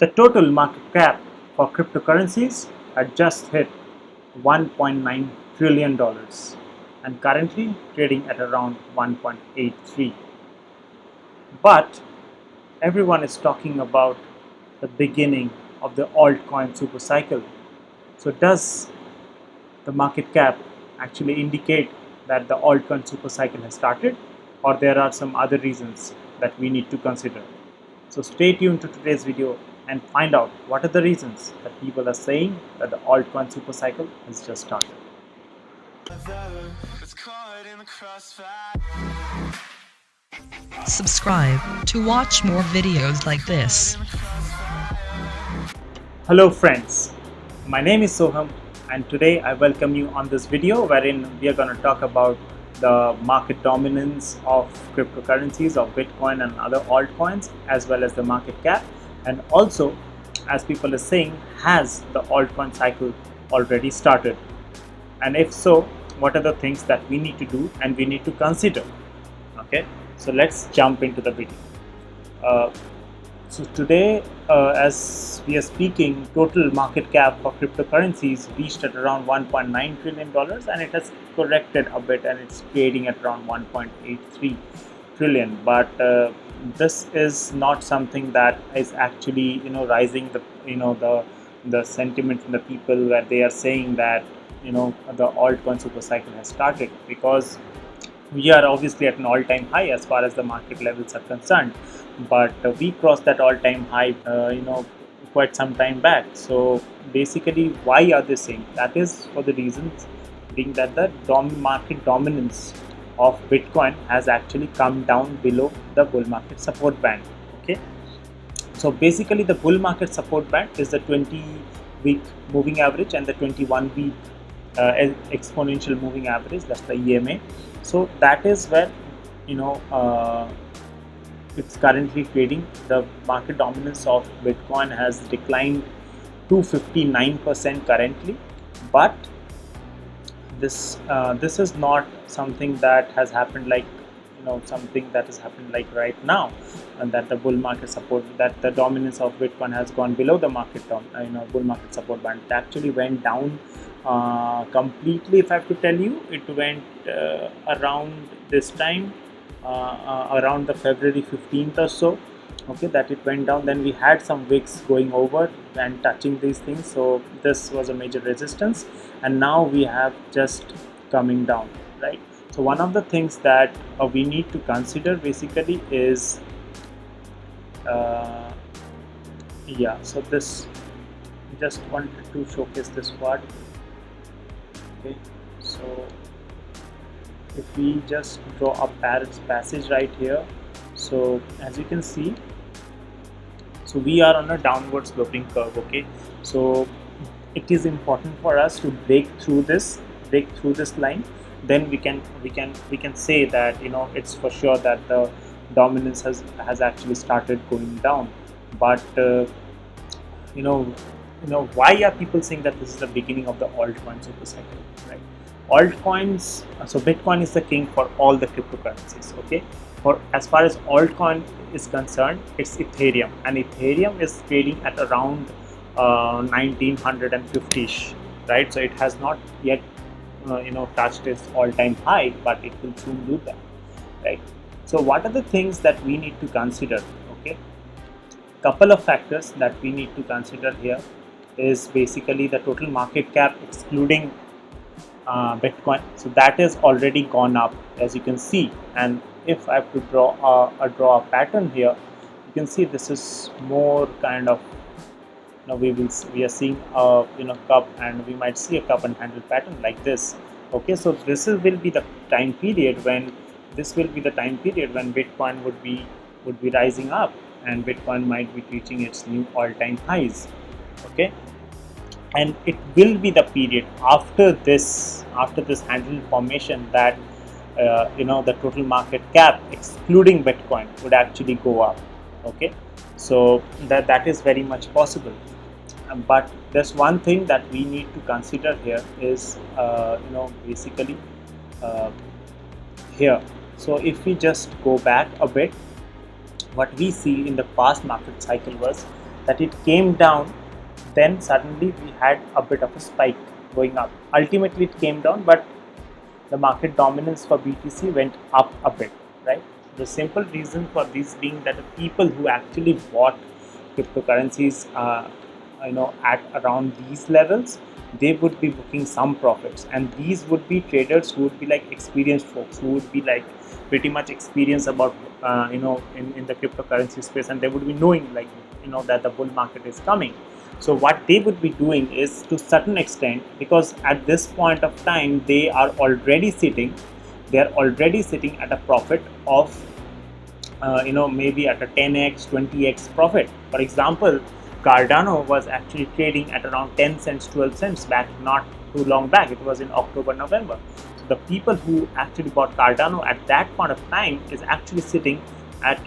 The total market cap for cryptocurrencies had just hit $1.9 trillion and currently trading at around 1.83. But everyone is talking about the beginning of the altcoin super cycle. So, does the market cap actually indicate that the altcoin super cycle has started, or there are some other reasons that we need to consider? So stay tuned to today's video and find out what are the reasons that people are saying that the altcoin super cycle has just started. Subscribe to watch more videos like this. Hello friends, my name is Soham and today I welcome you on this video wherein we are going to talk about the market dominance of cryptocurrencies of Bitcoin and other altcoins, as well as the market cap, and also, as people are saying, has the altcoin cycle already started, and if so, what are the things that we need to do and we need to consider. Okay, so let's jump into the video. So today, as we are speaking, total market cap for cryptocurrencies reached at around $1.9 trillion, and it has corrected a bit, and it's trading at around 1.83 trillion. But this is not something that is actually rising the sentiment from the people, where they are saying that the altcoin super cycle has started, because we are obviously at an all-time high as far as the market levels are concerned, but we crossed that all-time high quite some time back. So basically, why are they saying that? Is for the reasons being that the market dominance of Bitcoin has actually come down below the bull market support band. Okay, so basically the bull market support band is the 20-week moving average and the 21-week exponential moving average, that's the EMA. So that is where it's currently trading. The market dominance of Bitcoin has declined to 59% currently, but this is not something that has happened like something that has happened like right now, and that the bull market support, that the dominance of Bitcoin has gone below the market bull market support band. It actually went down completely. If I have to tell you, it went around this time, around the February 15th or so. Okay, that it went down. Then we had some wicks going over and touching these things, so this was a major resistance, and now we have just coming down, right? So one of the things that we need to consider basically is so this, just wanted to showcase this part. Okay, so if we just draw a passage right here, so as you can see, so we are on a downward sloping curve. Okay, so it is important for us to break through this line. Then we can say that it's for sure that the dominance has actually started going down. But why are people saying that this is the beginning of the altcoin super cycle, right? Altcoins, so Bitcoin is the king for all the cryptocurrencies. Okay, for as far as altcoin is concerned, it's Ethereum, and Ethereum is trading at around 1950ish, right? So it has not yet touched its all-time high, but it will soon do that, right? So what are the things that we need to consider? Okay, couple of factors that we need to consider here is basically the total market cap excluding Bitcoin. So that is already gone up, as you can see. And if I have to draw a pattern here, you can see this is more kind of, we are seeing a cup, and we might see a cup and handle pattern like this. Okay, so will be the time period when Bitcoin would be rising up, and Bitcoin might be reaching its new all-time highs. Okay, and it will be the period after this handle formation that the total market cap excluding Bitcoin would actually go up. Okay, so that is very much possible. But there's one thing that we need to consider here is basically here. So if we just go back a bit, what we see in the past market cycle was that it came down, then suddenly we had a bit of a spike going up. Ultimately it came down, but the market dominance for BTC went up a bit, right? The simple reason for this being that the people who actually bought cryptocurrencies, at around these levels, they would be booking some profits, and these would be traders who would be like experienced folks who would be like pretty much experienced about in the cryptocurrency space, and they would be knowing like that the bull market is coming. So what they would be doing is, to certain extent, because at this point of time they are already sitting at a profit of maybe at a 10x 20x profit. For example, Cardano was actually trading at around 10 cents 12 cents back, not too long back. It was in October November. So the people who actually bought Cardano at that point of time is actually sitting at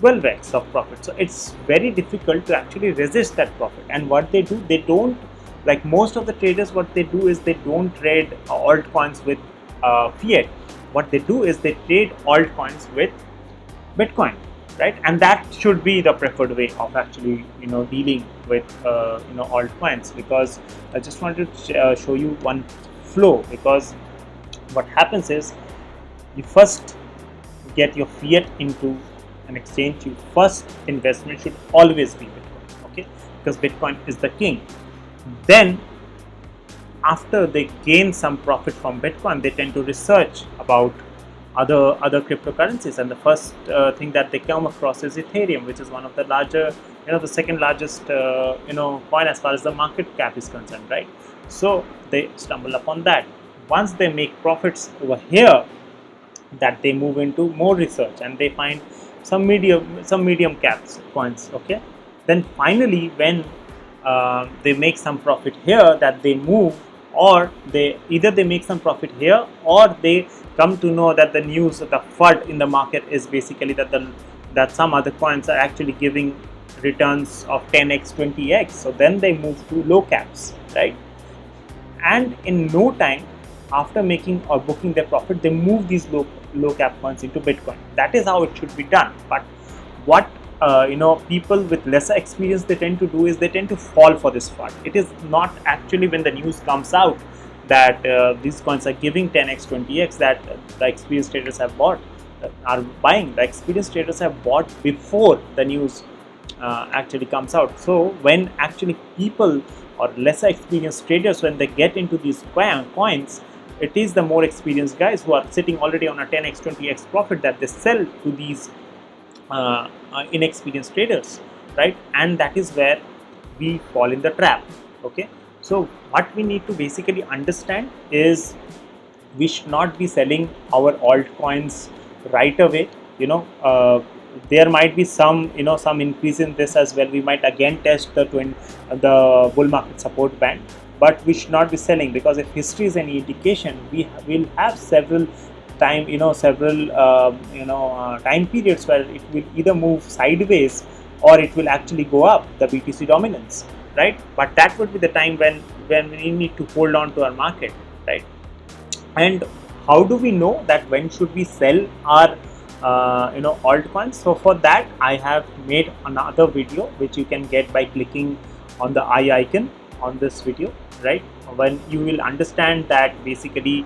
12x of profit. So it's very difficult to actually resist that profit. And what they do, they don't, like most of the traders, what they do is they don't trade altcoins with fiat. What they do is they trade altcoins with Bitcoin, right? And that should be the preferred way of actually dealing with altcoins, because I just wanted to show you one flow. Because what happens is, you first get your fiat into an exchange. Your first investment should always be Bitcoin, okay? Because Bitcoin is the king. Then after they gain some profit from Bitcoin, they tend to research about other cryptocurrencies, and the first thing that they come across is Ethereum, which is one of the larger, the second largest coin as far as the market cap is concerned, right? So they stumble upon that. Once they make profits over here, that they move into more research, and they find some medium caps coins, okay? Then finally, when they make some profit here, that they move, or they make some profit here, or they come to know that the news, the FUD in the market is basically that some other coins are actually giving returns of 10x 20x. So then they move to low caps, right? And in no time, after making or booking their profit, they move these low cap coins into Bitcoin. That is how it should be done. But what people with lesser experience, they tend to do is they tend to fall for this FUD. It is not actually when the news comes out that these coins are giving 10x 20x that the experienced traders are buying. The experienced traders have bought before the news actually comes out. So when actually people or lesser experienced traders, when they get into these coins, it is the more experienced guys who are sitting already on a 10x 20x profit that they sell to these inexperienced traders, right? And that is where we fall in the trap, okay? So what we need to basically understand is, we should not be selling our altcoins right away. There might be some increase in this as well. We might again test the bull market support band, but we should not be selling, because if history is any indication, we will have several time time periods where it will either move sideways or it will actually go up, the BTC dominance, right? But that would be the time when we need to hold on to our market, right? And how do we know that when should we sell our altcoins? So for that, I have made another video which you can get by clicking on the eye icon on this video, right? When you will understand that basically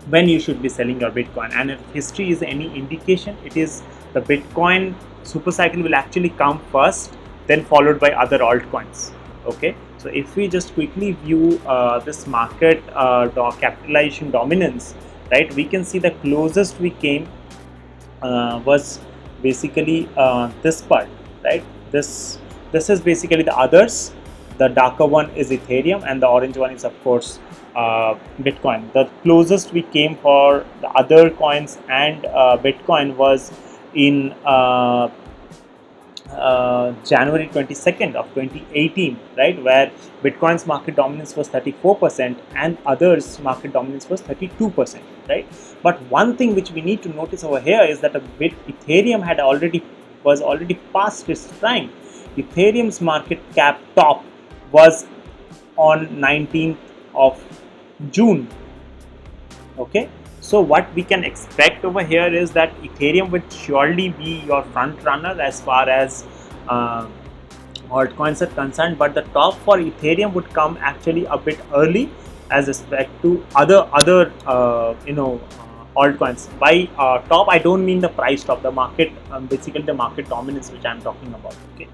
when you should be selling your Bitcoin. And if history is any indication, it is the Bitcoin super cycle will actually come first, then followed by other altcoins, okay? So if we just quickly view this market capitalization dominance, right, we can see the closest we came was basically this part, right? This is basically the others. The darker one is Ethereum, and the orange one is, of course, Bitcoin. The closest we came for the other coins and Bitcoin was in January 22nd of 2018, right, where Bitcoin's market dominance was 34% and others market dominance was 32%, right? But one thing which we need to notice over here is that Ethereum was already past its prime. Ethereum's market cap top was on 19th of June, okay? So what we can expect over here is that Ethereum would surely be your front runner as far as altcoins are concerned, but the top for Ethereum would come actually a bit early as respect to other altcoins. By top, I don't mean the price top, the market, basically the market dominance which I'm talking about. Okay,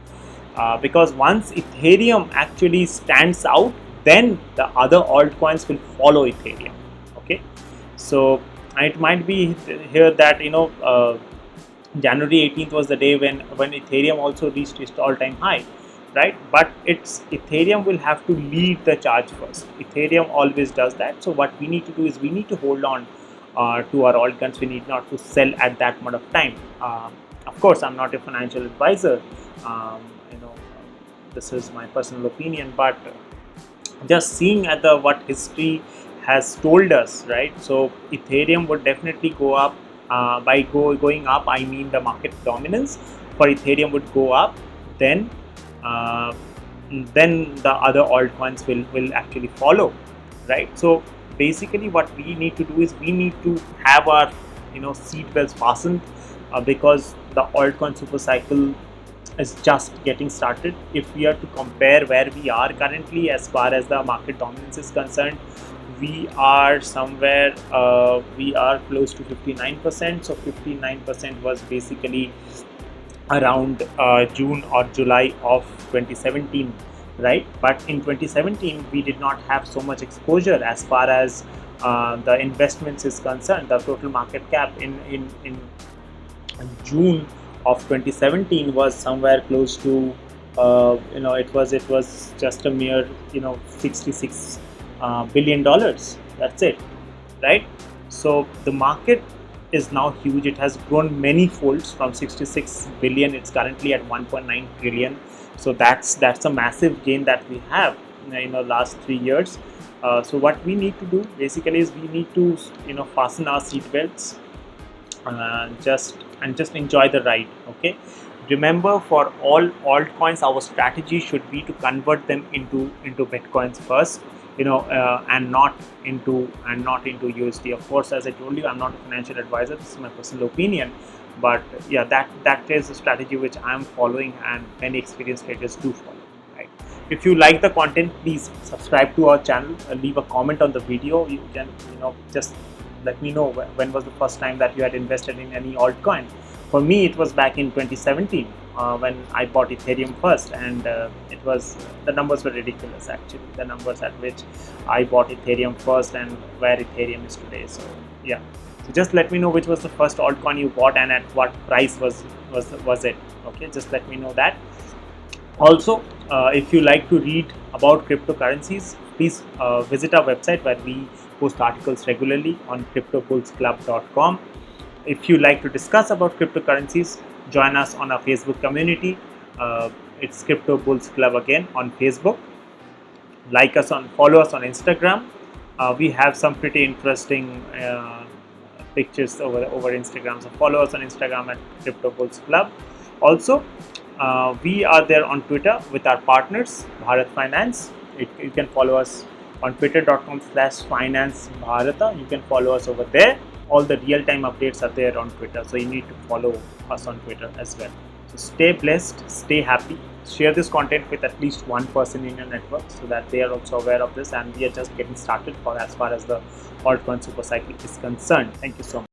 because once Ethereum actually stands out, then the other altcoins will follow Ethereum. Okay, so it might be here that January 18th was the day when Ethereum also reached its all-time high, right? But it's Ethereum will have to lead the charge first. Ethereum always does that. So what we need to do is we need to hold on to our altcoins. We need not to sell at that point of time. Of course, I'm not a financial advisor. Um, you know, this is my personal opinion, but just seeing at the what history has told us, right? So Ethereum would definitely go up. By going up, I mean the market dominance for Ethereum would go up. Then, uh, then the other altcoins will actually follow, right? So basically, what we need to do is we need to have our seat belts fastened, because the altcoin super cycle is just getting started. If we are to compare where we are currently as far as the market dominance is concerned, we are somewhere we are close to 59%. So 59% was basically around June or July of 2017, right? But in 2017 we did not have so much exposure as far as the investments is concerned. The total market cap in June of 2017 was somewhere close to it was just a mere 66 billion dollars. That's it, right? So the market is now huge. It has grown many folds from 66 billion. It's currently at 1.9 trillion. So that's a massive gain that we have in the last 3 years. So what we need to do basically is we need to fasten our seat belts, just enjoy the ride. Okay, remember, for all altcoins our strategy should be to convert them into bitcoins first, and not into USD. Of course, as I told you, I'm not a financial advisor. This is my personal opinion, but yeah, that is a strategy which I'm following and many experienced traders do follow, right? If you like the content, please subscribe to our channel, leave a comment on the video. You can just let me know when was the first time that you had invested in any altcoin. For me, it was back in 2017 when I bought Ethereum first, and the numbers were ridiculous actually. The numbers at which I bought Ethereum first and where Ethereum is today. So yeah, so just let me know which was the first altcoin you bought and at what price was it. Okay, just let me know that. Also, if you like to read about cryptocurrencies, please visit our website where we post articles regularly on cryptobullsclub.com. If you like to discuss about cryptocurrencies, join us on our Facebook community. It's Crypto Bulls Club again on Facebook. Follow us on Instagram. We have some pretty interesting pictures over Instagram. So follow us on Instagram at Crypto Bulls Club. Also, we are there on Twitter with our partners, Bharat Finance. You can follow us on twitter.com/financebharata. You can follow us over there. All the real-time updates are there on Twitter, so you need to follow us on Twitter as well. So stay blessed, stay happy, share this content with at least one person in your network so that they are also aware of this, and we are just getting started as far as the altcoin super cycle is concerned. Thank you so much.